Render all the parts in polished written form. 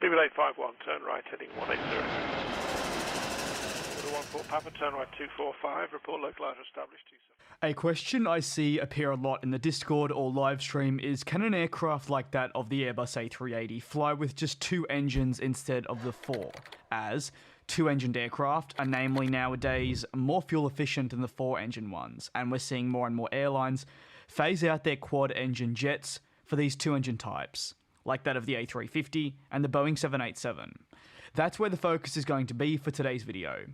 BBL 851, turn right, heading 180. 14 Papa, turn right 245, report localizer established 27. A question I see appear a lot in the Discord or live stream is, can an aircraft like that of the Airbus A380 fly with just 2 engines instead of the 4? As 2-engined aircraft are namely nowadays more fuel efficient than the 4-engine ones, and we're seeing more and more airlines phase out their quad-engine jets for these 2-engine types, like that of the A350 and the Boeing 787. That's where the focus is going to be for today's video.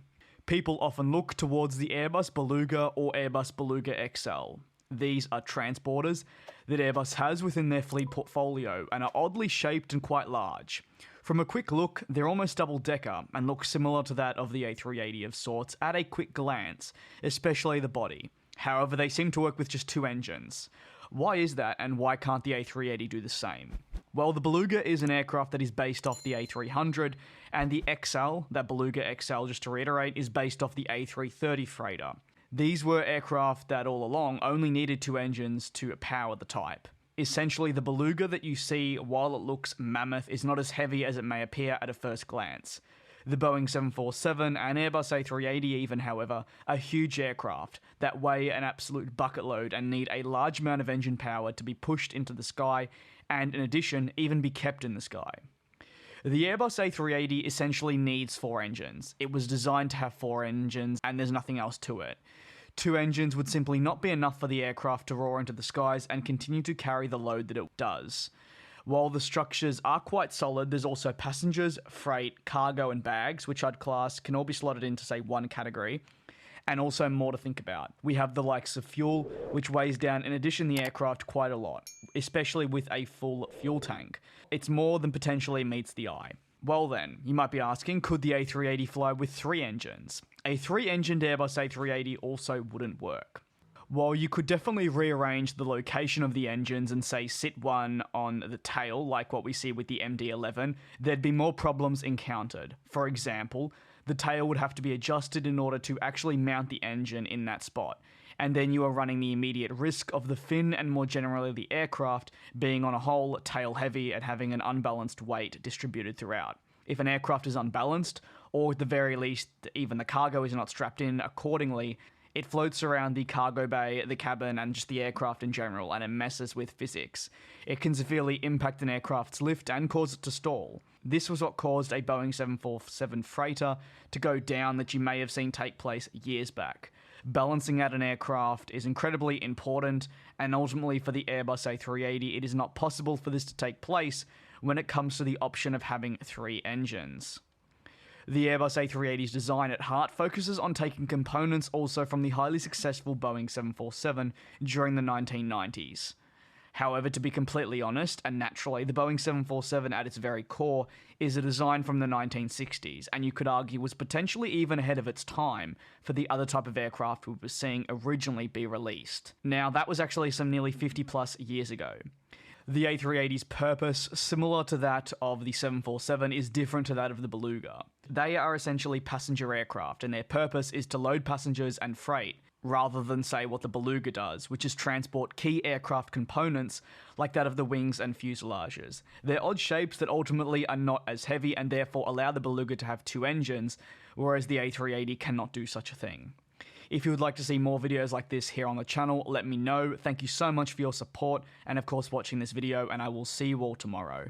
People often look towards the Airbus Beluga or Airbus Beluga XL. These are transporters that Airbus has within their fleet portfolio and are oddly shaped and quite large. From a quick look, they're almost double-decker and look similar to that of the A380 of sorts at a quick glance, especially the body. However, they seem to work with just 2 engines. Why is that, and why can't the A380 do the same? Well, the Beluga is an aircraft that is based off the A300, and the XL, that Beluga XL, just to reiterate, is based off the A330 freighter. These were aircraft that all along only needed 2 engines to power the type. Essentially, the Beluga that you see, while it looks mammoth, is not as heavy as it may appear at a first glance. The Boeing 747 and Airbus A380 even, however, are huge aircraft that weigh an absolute bucket load and need a large amount of engine power to be pushed into the sky and, in addition, even be kept in the sky. The Airbus A380 essentially needs 4 engines. It was designed to have 4 engines and there's nothing else to it. 2 engines would simply not be enough for the aircraft to roar into the skies and continue to carry the load that it does. While the structures are quite solid, there's also passengers, freight, cargo, and bags, which I'd class can all be slotted into, say, one category, and also more to think about. We have the likes of fuel, which weighs down, in addition, the aircraft quite a lot, especially with a full fuel tank. It's more than potentially meets the eye. Well then, you might be asking, could the A380 fly with 3 engines? A 3-engined Airbus A380 also wouldn't work. While you could definitely rearrange the location of the engines and say sit one on the tail like what we see with the MD-11, there'd be more problems encountered. For example, the tail would have to be adjusted in order to actually mount the engine in that spot, and then you are running the immediate risk of the fin and more generally the aircraft being on a whole tail heavy and having an unbalanced weight distributed throughout. If an aircraft is unbalanced, or at the very least even the cargo is not strapped in accordingly, it floats around the cargo bay, the cabin, and just the aircraft in general, and it messes with physics. It can severely impact an aircraft's lift and cause it to stall. This was what caused a Boeing 747 freighter to go down that you may have seen take place years back. Balancing out an aircraft is incredibly important, and ultimately for the Airbus A380, it is not possible for this to take place when it comes to the option of having 3 engines. The Airbus A380's design at heart focuses on taking components also from the highly successful Boeing 747 during the 1990s. However, to be completely honest, and naturally, the Boeing 747 at its very core is a design from the 1960s, and you could argue was potentially even ahead of its time for the other type of aircraft we were seeing originally be released. Now, that was actually some nearly 50 plus years ago. The A380's purpose, similar to that of the 747, is different to that of the Beluga. They are essentially passenger aircraft, and their purpose is to load passengers and freight, rather than say what the Beluga does, which is transport key aircraft components like that of the wings and fuselages. They're odd shapes that ultimately are not as heavy and therefore allow the Beluga to have 2 engines, whereas the A380 cannot do such a thing. If you would like to see more videos like this here on the channel, let me know. Thank you so much for your support and of course watching this video, and I will see you all tomorrow.